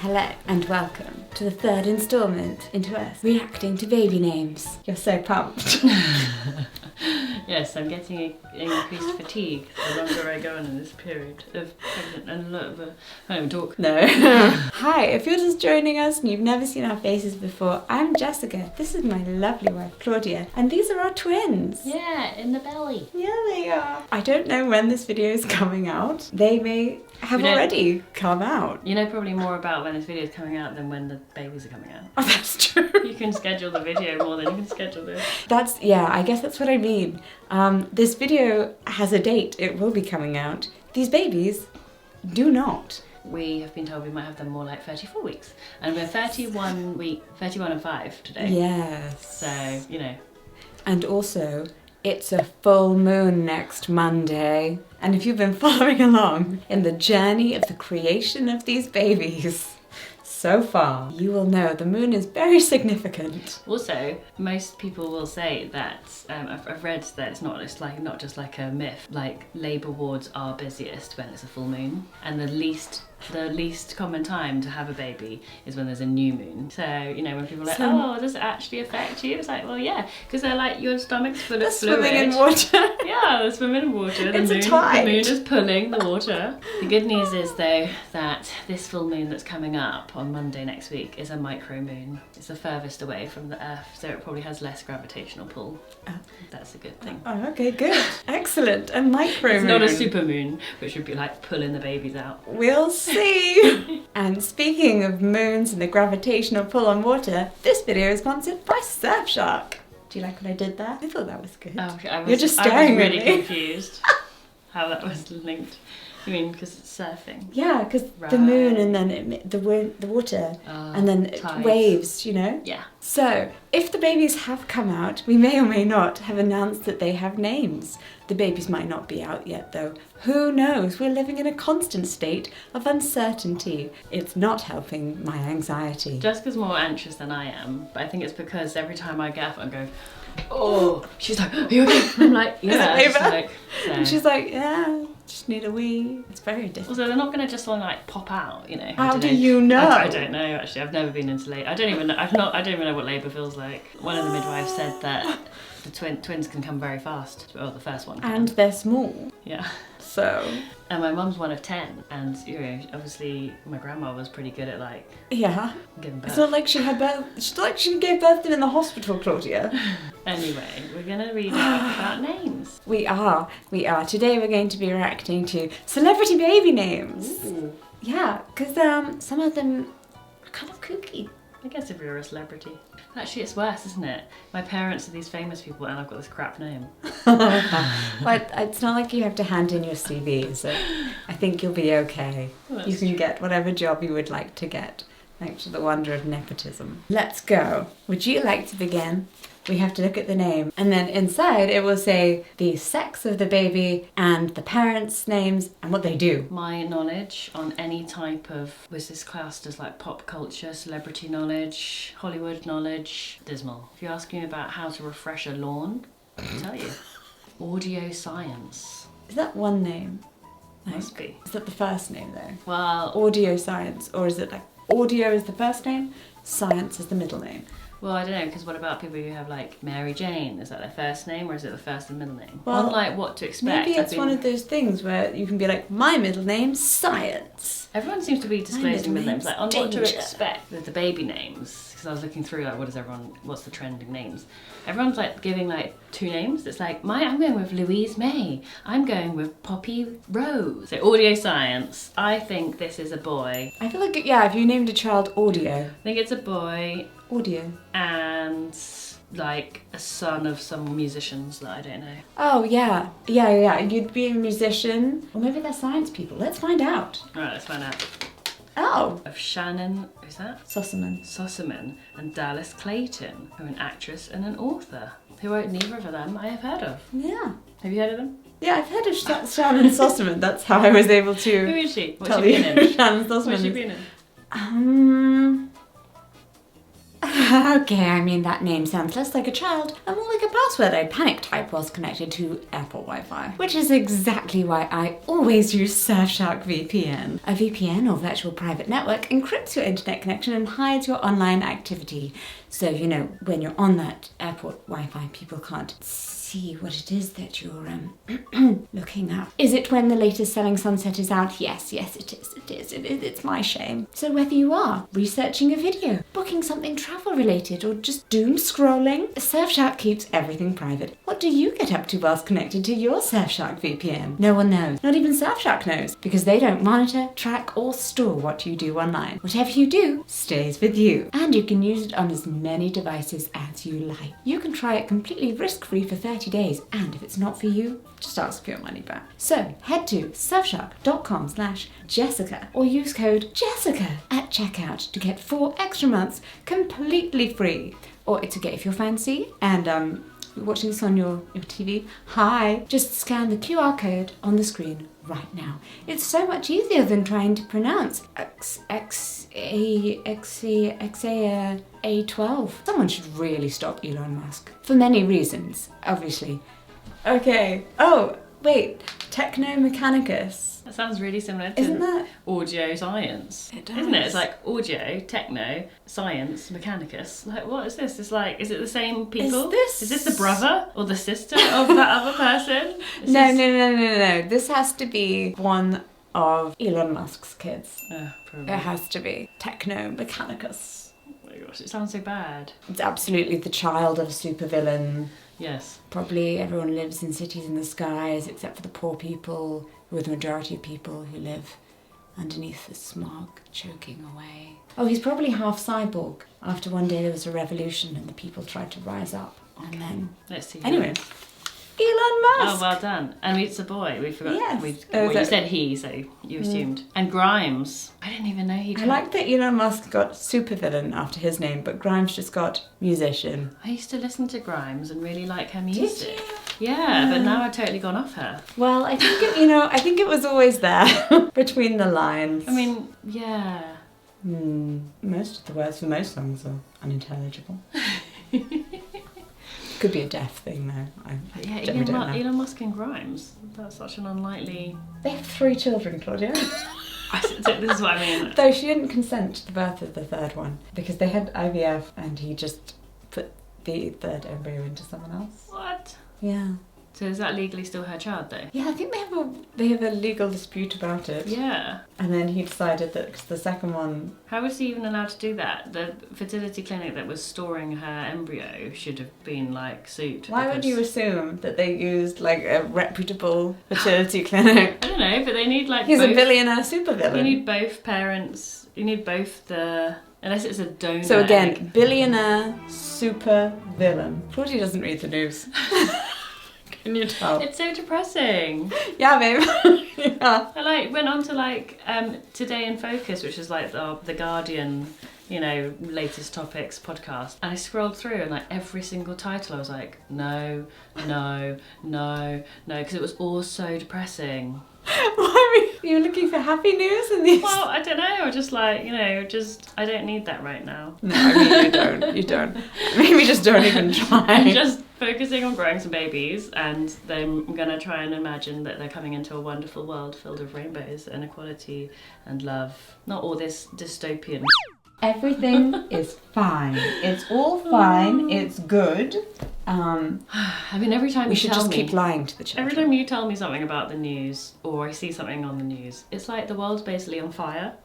Hello and welcome to the third instalment into us reacting to baby names. You're so pumped. Yes, I'm getting increased fatigue the longer I go on in this period of pregnant and a lot of I don't talk. No. Hi, if you're just joining us and you've never seen our faces before, I'm Jessica. This is my lovely wife Claudia, and these are our twins. Yeah, in the belly. Yeah, they are. I don't know when this video is coming out. They may have already come out. You know probably more about when this video is coming out than when the babies are coming out. Oh, that's true. You can schedule the video more than you can schedule this. I guess that's what I mean. This video has a date. It will be coming out. These babies do not. We have been told we might have them more like 34 weeks. And we're 31 and 5 today. Yes. So, you know. And also, it's a full moon next Monday. And if you've been following along in the journey of the creation of these babies so far, you will know the moon is very significant. Also, most people will say that, I've read that it's not just like a myth, like labour wards are busiest when it's a full moon, and the least common time to have a baby is when there's a new moon. So, you know, when people are like, oh, does it actually affect you? It's like, well, yeah, because they're like, your stomach's full of fluid. Swimming in water. Yeah, they're swimming in water. It's a tide. The moon is pulling the water. The good news is, though, that this full moon that's coming up on Monday next week is a micro moon. It's the furthest away from the Earth, so it probably has less gravitational pull. Oh. That's a good thing. Oh, okay, good. Excellent. A micro moon. It's not a super moon, which would be like pulling the babies out. We'll see. And speaking of moons and the gravitational pull on water, this video is sponsored by Surfshark. Do you like what I did there? I thought that was good. Oh, okay. You're just staring at me. I was really at me. confused how that was linked. I mean, because it's surfing. Yeah, because the moon and then the water and then tides. Waves, you know? Yeah. So, if the babies have come out, we may or may not have announced that they have names. The babies might not be out yet though. Who knows? We're living in a constant state of uncertainty. It's not helping my anxiety. Jessica's more anxious than I am, but I think it's because every time I get up and go, oh, she's like, are you okay? I'm like, yeah. Is it labor? Like, so. And she's like, yeah, just need a wee. It's very difficult. Also, they're not going to just like pop out, you know. How do you know? I don't know actually. I've never been into labour. I don't even know what labour feels like. One of the midwives said that the twins can come very fast. Well, the first one can. And they're small. Yeah. So. And my mum's one of 10, and you know, obviously my grandma was pretty good at like giving birth. It's not like she had birth. It's not like she gave birth to them in the hospital, Claudia. Anyway, we're gonna read out about names. We are. Today we're going to be reacting to celebrity baby names. Ooh. Yeah, because some of them are kind of kooky. I guess if you're a celebrity. Actually, it's worse, isn't it? My parents are these famous people and I've got this crap name. But it's not like you have to hand in your CV, so I think you'll be okay. Well, you can get whatever job you would like to get, thanks to the wonder of nepotism. Let's go. Would you like to begin? We have to look at the name, and then inside it will say the sex of the baby and the parents' names and what they do. My knowledge on any type of, was this classed as like pop culture, celebrity knowledge, Hollywood knowledge, dismal. If you're asking me about how to refresh a lawn, I'll tell you. Audio science. Is that one name? Must be. Is that the first name though? Well, Audio science, or is it like audio is the first name, science is the middle name? well, I don't know, because what about people who have like Mary Jane? Is that their first name or is it the first and middle name? Well, on like what to expect. Maybe it's one of those things where you can be like, my middle name's Science. Everyone seems to be disclosing middle names, like on Danger. what to expect with the baby names. Because I was looking through like, what's the trending names? Everyone's like giving like 2 names. It's like, I'm going with Louise May. I'm going with Poppy Rose. So audio science. I think this is a boy. I feel like, yeah, if you named a child Audio. I think it's a boy. Audio. And like a son of some musicians that I don't know. Oh, yeah. Yeah. You'd be a musician. Or maybe they're science people. Let's find out. Alright, let's find out. Oh. Of Shannon, who's that? Sossaman. And Dallas Clayton, who are an actress and an author, who neither of them I have heard of. Yeah. Have you heard of them? Yeah, I've heard of Shannon Sossaman. That's how I was able to Who is she? What's tell she you been in? Shannon Sossaman What's she is. been in? Okay, I mean, that name sounds less like a child and more like a password I'd panic type whilst connected to airport Wi-Fi. Which is exactly why I always use Surfshark VPN. A VPN, or virtual private network, encrypts your internet connection and hides your online activity. So, you know, when you're on that airport Wi-Fi, people can't see what it is that you're looking at. Is it when the latest Selling Sunset is out? Yes, it is. It's my shame. So whether you are researching a video, booking something travel related, or just doom scrolling, Surfshark keeps everything private. What do you get up to whilst connected to your Surfshark VPN? No one knows. Not even Surfshark knows, because they don't monitor, track, or store what you do online. Whatever you do stays with you, and you can use it on as many devices as you like. You can try it completely risk-free for 30 days, and if it's not for you, just ask for your money back. So head to surfshark.com/Jessica or use code Jessica at checkout to get 4 extra months completely free. Or it's okay if you're fancy and you're watching this on your TV. Hi, just scan the QR code on the screen right now. It's so much easier than trying to pronounce A12. Someone should really stop Elon Musk. For many reasons, obviously. Okay. Oh, wait. Techno-Mechanicus. That sounds really similar to Isn't that? audio science. It does. Isn't it? It's like audio, techno, science, mechanicus. Like, what is this? It's like, is it the same people? Is this the brother or the sister of that other person? No. This has to be one of Elon Musk's kids. Probably. It has to be. Techno-Mechanicus. Oh my gosh, it sounds so bad. It's absolutely the child of a supervillain. Yes. Probably everyone lives in cities in the skies except for the poor people, who are the majority of people who live underneath the smog, choking away. Oh, he's probably half cyborg. After one day there was a revolution and the people tried to rise up. And then... Let's see. Anyway. Elon Musk! Oh, well done. And it's a boy. We forgot. Yes. You said he, so you assumed. And Grimes. I didn't even know he I like that Elon Musk got supervillain after his name, but Grimes just got musician. I used to listen to Grimes and really like her music. Did you? Yeah, but now I've totally gone off her. Well, I think I think it was always there between the lines. I mean, yeah. Most of the words for most songs are unintelligible. Could be a deaf thing though. I Yeah, don't know. Elon Musk and Grimes. That's such an unlikely... They have 3 children, Claudia. This is what I mean. Though she didn't consent to the birth of the third one because they had IVF and he just put the third embryo into someone else. What? Yeah. So is that legally still her child though? Yeah, I think they have a legal dispute about it. Yeah. And then he decided that because the second one... How was he even allowed to do that? The fertility clinic that was storing her embryo should have been like sued. Why would you assume that they used like a reputable fertility clinic? I don't know, but they need like He's both... a billionaire supervillain. You need both parents. You need both the... Unless it's a donor. So again, billionaire supervillain. Claudia doesn't read the news. Can you tell? It's so depressing. Yeah, babe. Yeah. I went on to Today in Focus, which is like the Guardian, latest topics podcast, and I scrolled through and like every single title I was like, no, because it was all so depressing. Why were you looking for happy news in these? Well, I don't know. Just I don't need that right now. No, I mean you don't. Maybe just don't even try. I'm just focusing on growing some babies, and then I'm gonna try and imagine that they're coming into a wonderful world filled with rainbows and equality and love. Not all this dystopian. Everything is fine. It's all fine. It's good. I mean, every time we should just keep lying to the children. Every time you tell me something about the news, or I see something on the news, it's like the world's basically on fire.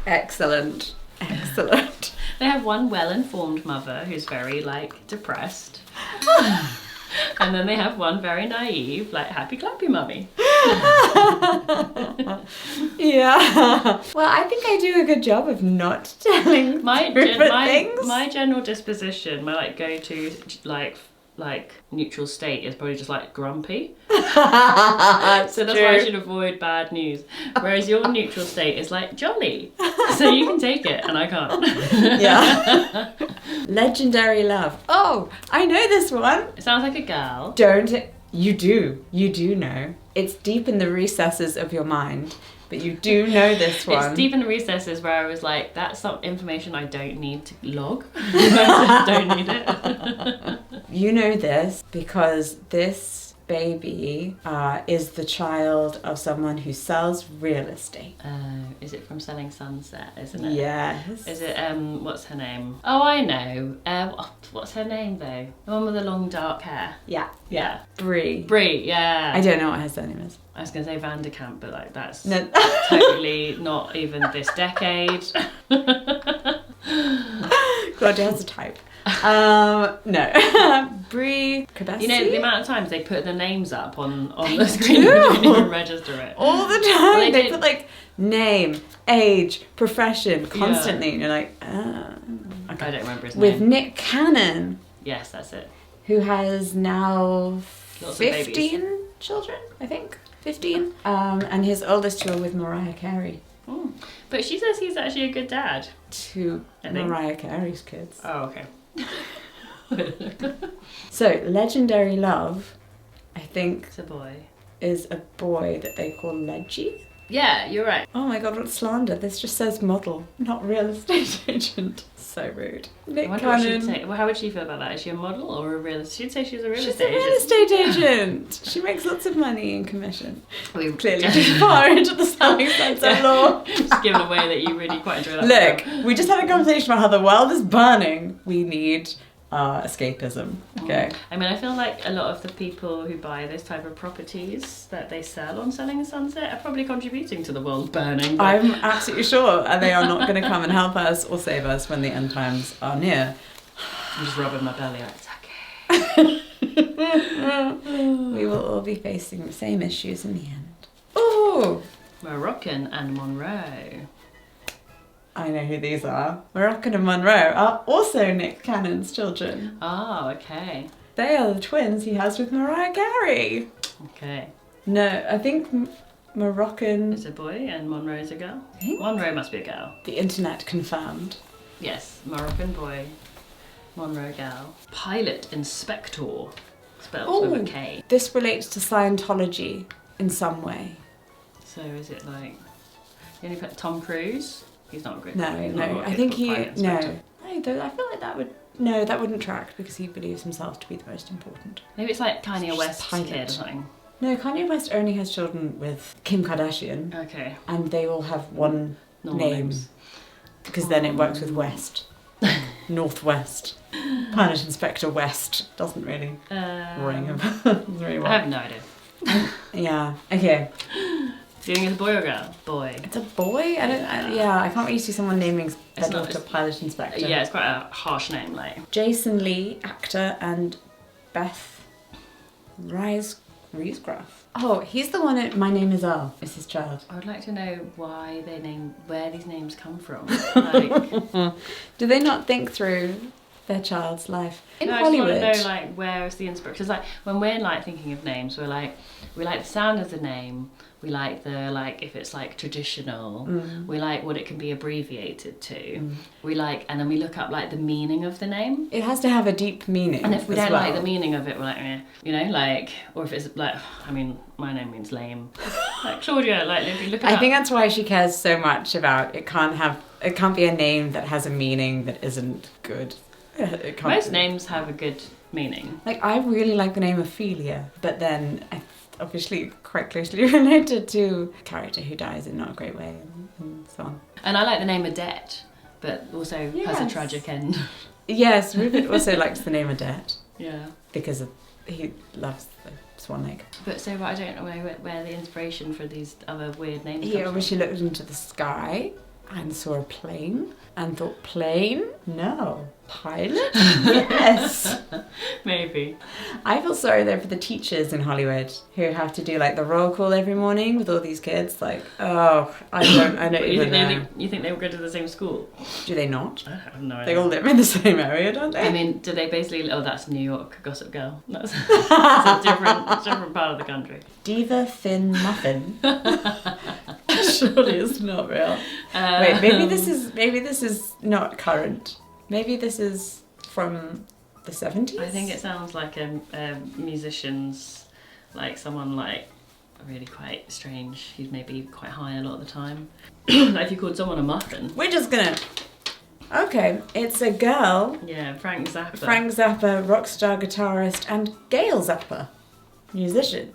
Excellent. They have one well-informed mother who's very depressed. And then they have one very naive, happy clappy mummy. Yeah. Well, I think I do a good job of not telling things. My general disposition, my go-to neutral state is probably just grumpy. So that's why I should avoid bad news. Whereas your neutral state is jolly. So you can take it and I can't. Yeah. Legendary love. Oh, I know this one. It sounds like a girl. You do know. It's deep in the recesses of your mind but you do know this one. It's deep in the recesses where I was like, that's some information I don't need to log. I don't need it. You know this because this baby is the child of someone who sells real estate. Is it from Selling Sunset, isn't it? Yes. Is it, what's her name? Oh, I know. What's her name, though? The one with the long, dark hair. Yeah. Brie. Yeah. I don't know what her surname is. I was going to say Vanderkamp, but like that's No. totally not even this decade. Claudia has a type. No. Brie Cabessi. You know, the amount of times they put the names up on the screen and don't even register it. All the time. Well, they put like name, age, profession constantly. And you're like, Okay. I don't remember his With name. Nick Cannon. Yes, that's it. Who has now Lots 15 children, I think. 15. And his oldest two are with Mariah Carey. Mm. But she says he's actually a good dad. To Mariah Carey's kids. Oh, okay. So, Legendary Love, I think, It's a boy. is a boy that they call Leggy. Yeah, you're right. Oh my god, what slander. This just says model, not real estate agent. So rude. Nick I wonder what she'd Cannon. say. Well, how would she feel about that? Is she a model or a real? She'd say she's a real She's estate a real agent. estate agent. She makes lots of money in commission. We've Clearly too far into the Selling Sunset law. just given away that you really quite enjoy that. Look, film. we just had a conversation about how the world is burning. We need escapism. Okay. I mean, I feel like a lot of the people who buy this type of properties that they sell on Selling Sunset are probably contributing to the world burning. But I'm absolutely sure, and they are not going to come and help us or save us when the end times are near. I'm just rubbing my belly like, it's okay. We will all be facing the same issues in the end. Oh, Moroccan and Monroe. I know who these are. Moroccan and Monroe are also Nick Cannon's children. Oh, okay. They are the twins he has with Mariah Carey. Okay. No, I think Moroccan... It's a boy and Monroe's a girl? I think Monroe must be a girl. the internet confirmed. Yes, Moroccan boy, Monroe gal. Pilot Inspector, spelled with a K. This relates to Scientology in some way. So is it like... You only put Tom Cruise? He's not a good No, he's not no. a I good think pilot no. inspector. No, though, I feel like that would... No, that wouldn't track because he believes himself to be the most important. Maybe it's like Kanye Just West's pilot. kid or something. No, Kanye West only has children with Kim Kardashian, Okay. and they all have one Normal name names. because then it works with West, Northwest. Pilot Inspector West doesn't really ring. Doesn't really I work. have no idea. Yeah. Okay. Do you think it's a boy or a girl? Boy. It's a boy. I can't really see someone naming their It's not- daughter Pilot Inspector. Yeah, it's quite a harsh name, like. Jason Lee, actor, and Beth Riesgraf. Oh, he's the one at My Name Is Earl. It's his child. I would like to know why where these names come from. Like, Do they not think through their child's life in no, Hollywood? I just want to know, like, where is the inspiration? Because, like, when we're like thinking of names, we like the sound of the name. We like the, like, if it's like traditional. We like what it can be abbreviated to. We like, and then we look up like the meaning of the name. It has to have a deep meaning. And if we as don't well. like the meaning of it, we're like, eh. You know, like, or if it's like, I mean, my name means lame. Like Claudia, like, if you look at I think that's why she cares so much about it. It can't be a name that has a meaning that isn't good. It can't most be. names have a good meaning. Like, I really like the name Ophelia, but then it's obviously quite closely related to a character who dies in not a great way and so on. And I like the name Odette, but also has a Yes. tragic end. Yes, Rupert also likes the name Odette Yeah. because he loves the swan lake. But so I don't know where the inspiration for these other weird names He comes from. obviously looked into the sky and saw a plane and thought, plane? No. Pilot? Yes. Maybe. I feel sorry though for the teachers in Hollywood who have to do like the roll call every morning with all these kids. Like, oh, I don't But even know. you think they will go to the same school? Do they not? I have no They idea. all live in the same area, don't they? I mean, do they basically? Oh, that's New York, Gossip Girl. That's a different part of the country. Diva Thin Muffin. Surely it's not real. Wait, maybe this is not current. Maybe this is from the 70s? I think it sounds like a musician's, like someone like really quite strange. He's maybe quite high a lot of the time. Like if you called someone a muffin. We're just gonna... Okay, it's a girl. Yeah, Frank Zappa. Frank Zappa, rock star guitarist, and Gail Zappa, musician.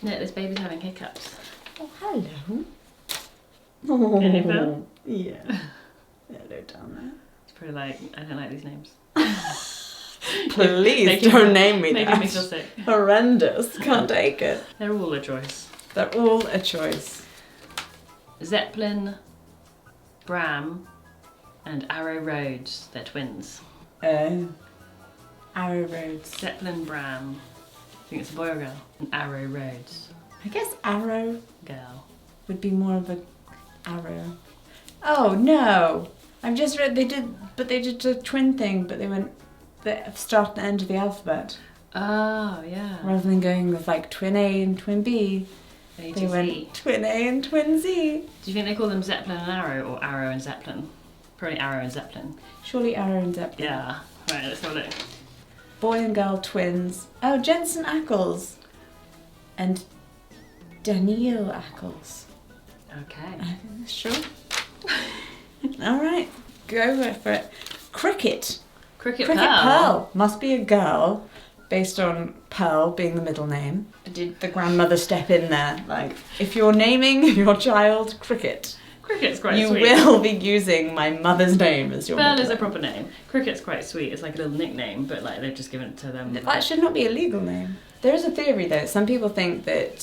No, this baby's having hiccups. Oh, hello. Can you feel? Yeah. Hello down there. It's probably like, I don't like these names. Please don't name me Making that. me feel sick. Horrendous. Can't take it. They're all a choice. They're all a choice. Zeppelin, Bram, and Arrow Roads. They're twins. Arrow Roads. Zeppelin, Bram. I think it's a boy or girl. And Arrow Roads. I guess Arrow Girl. would be more of a arrow. Oh no! I've just read they did a twin thing, but they went the start and end of the alphabet Oh, yeah. rather than going with like twin A and twin B. A They to went Z. twin A and twin Z. Do you think they call them Zeppelin and Arrow or Arrow and Zeppelin? Probably Arrow and Zeppelin. Surely Arrow and Zeppelin. Yeah. Right, let's have a look. Boy and girl twins. Oh, Jensen Ackles and Danielle Ackles. Okay. Sure. All right, go for it. Cricket. Cricket Cricket Pearl. Pearl must be a girl, based on Pearl being the middle name. Did the grandmother step in there? Like, if you're naming your child Cricket, Cricket's quite you sweet. will be using my mother's name as your Pearl middle is a name. proper name. Cricket's quite sweet. It's like a little nickname, but like they've just given it to them. That should not be a legal name. There is a theory though. Some people think that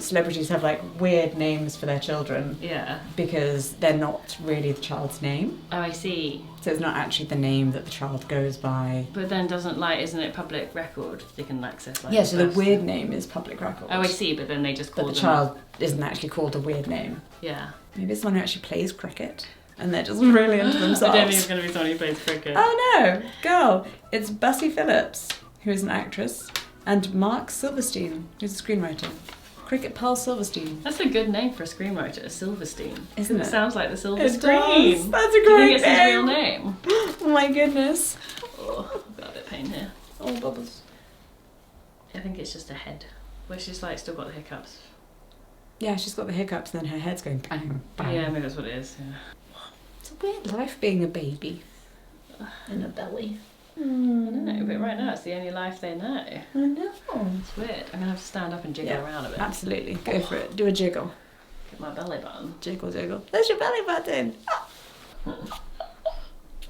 celebrities have like weird names for their children Yeah. because they're not really the child's name. Oh, I see. So it's not actually the name that the child goes by. But then isn't it public record? They can access like. Yeah, so the birth- weird name is public record. Oh, I see. But then they just call But the them. child isn't actually called a weird name. Yeah. Maybe it's someone who actually plays cricket and they're just really into I don't think it's themselves. going to be someone who plays cricket. Oh no, girl. It's Bussie Phillips, who is an actress, and Mark Silverstein, who's a screenwriter. Cricket Pearl Silverstein. That's a good name for a screenwriter, Silverstein. Isn't it? Sounds like the silver It screen. does. That's a Do you great think it's his real name. name? Oh my goodness. Oh, I've got a bit of pain here. Oh, bubbles. I think it's just a head. Where she's like still got the hiccups. Yeah, she's got the hiccups and then her head's going bang, bang. Yeah, maybe that's what it is. Yeah. It's a weird life being a baby. In a belly. I don't know, but right now it's the only life they know. I know. It's weird. I'm gonna have to stand up and jiggle Yeah, around a bit. Absolutely. Go for it. Do a jiggle. Get my belly button. Jiggle, jiggle. There's your belly button.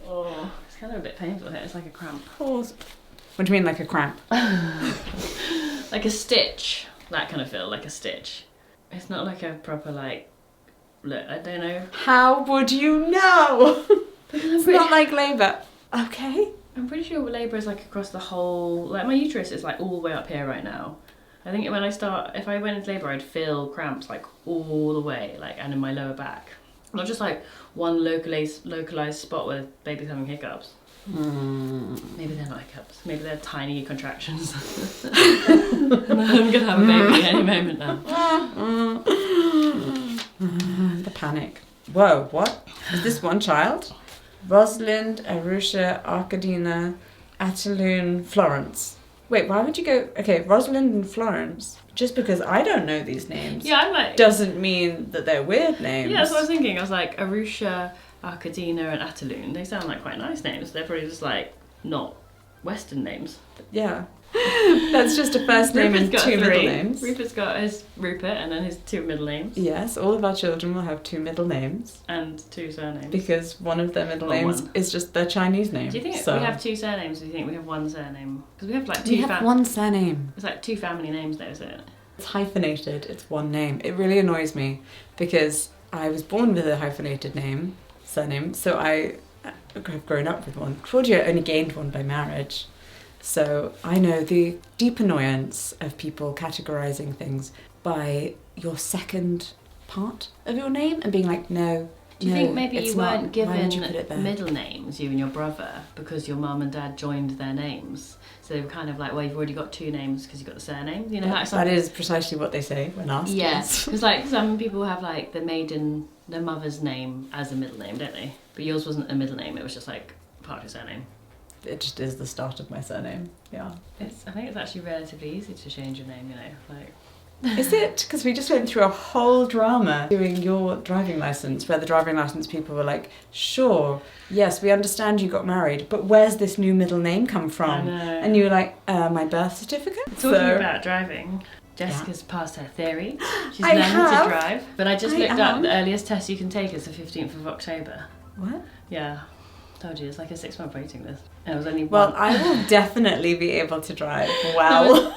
Oh, it's kind of a bit painful here. It's like a cramp. Pause. What do you mean, like a cramp? Like a stitch. That kind of feel, like a stitch. It's not like a proper like. Look, I don't know. How would you know? It's not like labour. Okay. I'm pretty sure labour is like across the whole. Like my uterus is like all the way up here right now. I think when if I went into labour, I'd feel cramps like all the way, like, and in my lower back. Not just like one localized spot where baby's having hiccups. Maybe they're not hiccups. Maybe they're tiny contractions. I'm gonna have a baby any moment now. The panic. Whoa, what? Is this one child? Rosalind, Arusha, Arkadina, Ataloon, Florence. Wait, why would you go... Okay, Rosalind and Florence. Just because I don't know these names Yeah, I'm like. doesn't mean that they're weird names. Yeah, that's what I was thinking. I was like, Arusha, Arkadina, and Ataloon. They sound like quite nice names. They're probably just like not Western names. Yeah. That's just a first name and Rupert's two got middle three. names. Rupert's got his Rupert and then his two middle names Yes, all of our children will have two middle names and two surnames. because one of their middle Or names one. is just their Chinese name. Do you think so we have two surnames? Or do you think we have one surname? Because we have like we two. have one surname. It's like two family names, though, isn't it? It's hyphenated. It's one name. It really annoys me because I was born with a hyphenated surname, so I have grown up with one. Claudia only gained one by marriage. So I know the deep annoyance of people categorising things by your second part of your name and being like, no, Do you no, think maybe it's you not. weren't Why would you put it given there? middle names, you and your brother, because your mum and dad joined their names? So they were kind of like, well, you've already got two names because you've got the surname. You know, That is precisely what they say when asked. Yeah, yes. because like some people have like their mother's name as a middle name, don't they? But yours wasn't a middle name; it was just like part of your surname. It just is the start of my surname. Yeah. I think it's actually relatively easy to change your name. You know, like Is it? Because we just went through a whole drama doing your driving license, where the driving license people were like, sure, yes, we understand you got married, but where's this new middle name come from? I know. And you were like, my birth certificate? Talking about driving, Jessica's passed her theory. She's I learning have. to drive. But I just I looked up, am. the earliest test you can take is the 15th of October. What? Yeah. Told you, it's like a 6-month waiting list. And it was only Well, one. I will definitely be able to drive well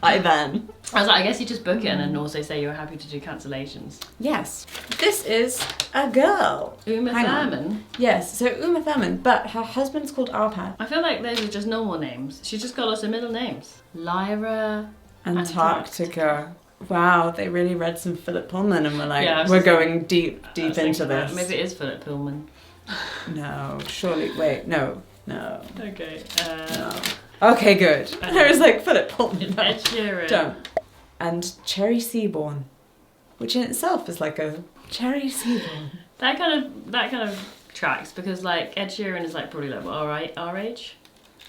by then. I was like, I guess you just book it and then also say you're happy to do cancellations. Yes. This is a girl. Uma Hang on. Thurman. Yes, so Uma Thurman, but her husband's called Arpad. I feel like those are just normal names. She's just got lots of middle names. Lyra. Antarctica. Wow, they really read some Philip Pullman and were like, Yeah, I was we're just going deep I was into thinking that. this. Maybe it is Philip Pullman. No, surely, wait, no. Okay. No. Okay, good. I was like, Philip Pullman. No. Ed Sheeran. Don't. And Cherry Seaborn, which in itself is like a Cherry Seaborn. That kind of tracks because like Ed Sheeran is like probably like our age,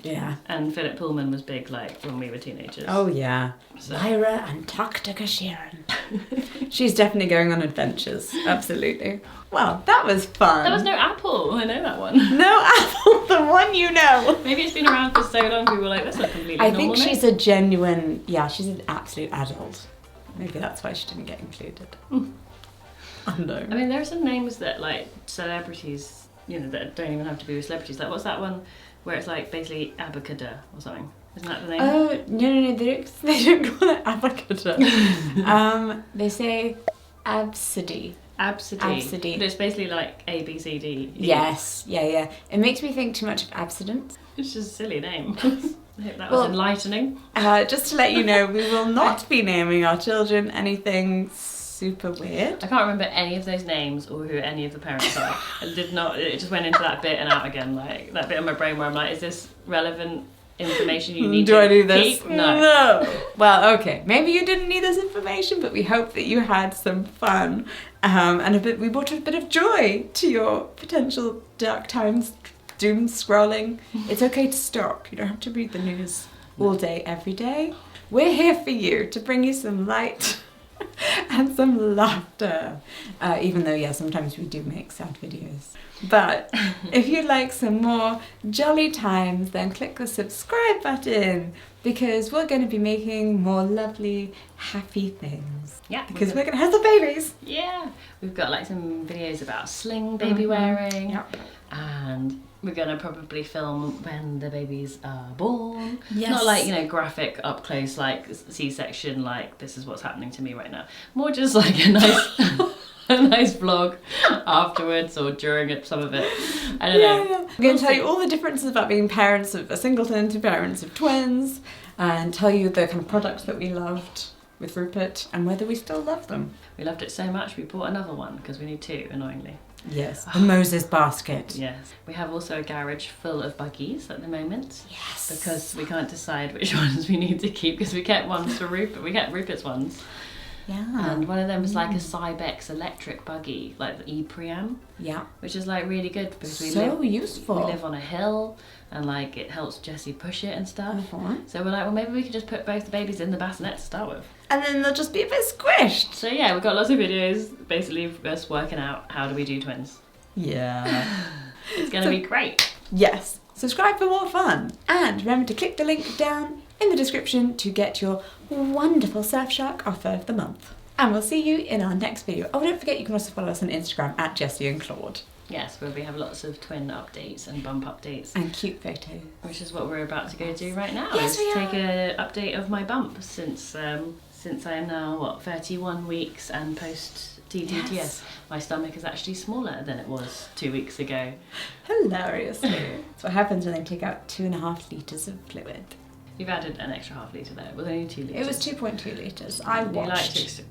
Yeah. and Philip Pullman was big like when we were teenagers. Oh yeah. So. Lyra Antarctica Sheeran. She's definitely going on adventures. Absolutely. Well, that was fun. There was no apple. I know that one. No apple, the one you know. Maybe it's been around for so long. People were like, that's not completely I normal. think she's a genuine. Yeah, she's an absolute adult. Maybe that's why she didn't get included. I don't know. I mean, there are some names that like celebrities, that don't even have to be with celebrities. Like what's that one where it's like basically abacada or something? Isn't that the name? Oh no! They don't call it avocado. They say absidy. Absidy. But it's basically like A, B, C, D. E. Yes, yeah. It makes me think too much of abstinence. It's just a silly name. I hope that was enlightening. Just to let you know, we will not be naming our children anything super weird. I can't remember any of those names or who any of the parents are. I did not. It just went into that bit and out again, like that bit of my brain where I'm like, is this relevant information you need Do to I do this? keep? No. Well, okay. Maybe you didn't need this information, but we hope that you had some fun and we brought a bit of joy to your potential dark times, doom scrolling. It's okay to stop. You don't have to read the news all day, every day. We're here for you to bring you some light and some laughter. Even though, yeah, sometimes we do make sad videos. But if you'd like some more jolly times, then click the subscribe button because we're going to be making more lovely, happy things. Yeah. Because we're going to have the babies. Yeah. We've got like some videos about sling baby wearing. Yep. And we're going to probably film when the babies are born. Yes. Not like, graphic up close, like C-section, like this is what's happening to me right now. More just like a nice... a nice vlog afterwards or during it, some of it. I don't know. Yeah. I'm going to tell you all the differences about being parents of a singleton to parents of twins and tell you the kind of products that we loved with Rupert and whether we still love them. We loved it so much we bought another one because we need two, annoyingly. Yes, the Moses basket. Yes. We have also a garage full of buggies at the moment. Yes. Because we can't decide which ones we need to keep because we kept ones for Rupert. We kept Rupert's ones. Yeah. And one of them was like a Cybex electric buggy, like the E-Pream. Yeah. Which is like really good because useful. We live on a hill and like it helps Jessie push it and stuff. Uh-huh. So we're like, well, maybe we could just put both the babies in the bassinet to start with. And then they'll just be a bit squished. So yeah, we've got lots of videos basically of us working out how do we do twins. Yeah. It's going to be great. Yes. Subscribe for more fun. And remember to click the link down in the description to get your wonderful Surfshark offer of the month. And we'll see you in our next video. Oh, don't forget you can also follow us on Instagram at Jessie and Claude. Yes, where we have lots of twin updates and bump updates. And cute photos. Which is what we're about to go do right now. Yes, we take an update of my bump since I am now, 31 weeks and post TTTS. Yes. My stomach is actually smaller than it was 2 weeks ago. Hilariously. That's what happens when they take out 2.5 litres of fluid. You've added an extra half litre there. It was only 2 litres. It was 2.2 litres. I watched. You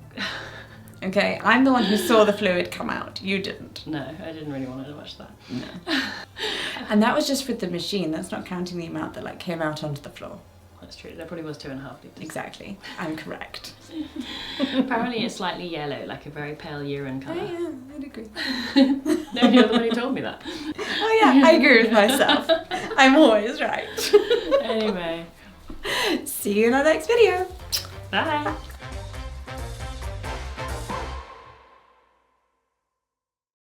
Okay, I'm the one who saw the fluid come out. You didn't. No, I didn't really want to watch that. No. And that was just with the machine. That's not counting the amount that came out onto the floor. That's true. There probably was 2.5 litres. Exactly. I'm correct. Apparently it's slightly yellow, like a very pale urine colour. Oh yeah, I'd agree. No, you're the one who told me that. Oh yeah, I agree with myself. I'm always right. Anyway. See you in our next video. Bye.